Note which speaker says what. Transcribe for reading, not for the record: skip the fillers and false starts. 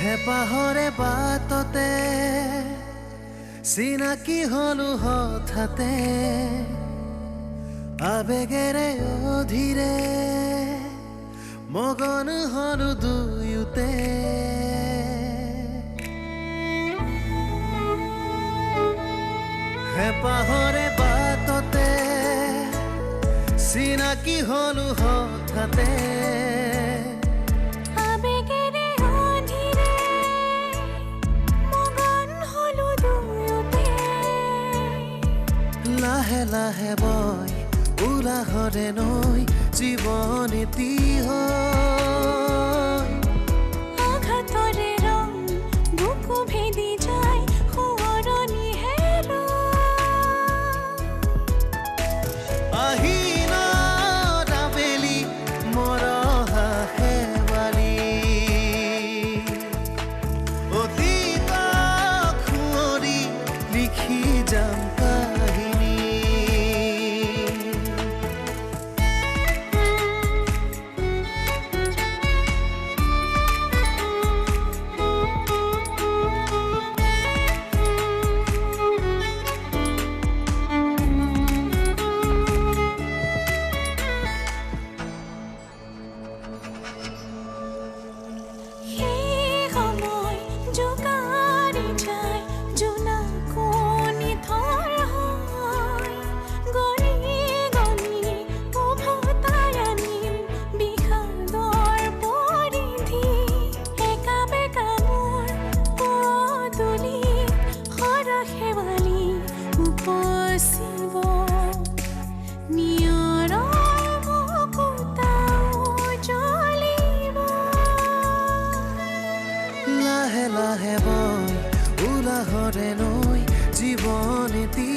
Speaker 1: হেঁপাহৰে বাটতে চিনাকি হলো হঠাতে আবেগেৰে অধীৰে মগন হলো দুয়োতে হেঁপাহৰে বাটতে চিনাকি হলো হঠাতে লাহে লাহে বয় উলাহৰে নৈ জীৱন এটি হয়
Speaker 2: আঘাতৰে ৰং বুকু ভেদি যায় সোঁৱৰণি
Speaker 1: আহিন আবেলি মৰহা শেৱালি অতীত খুঁৱৰি লিখি যাম লাহে লাহে বয় উলাহৰে নৈ জীৱন এটি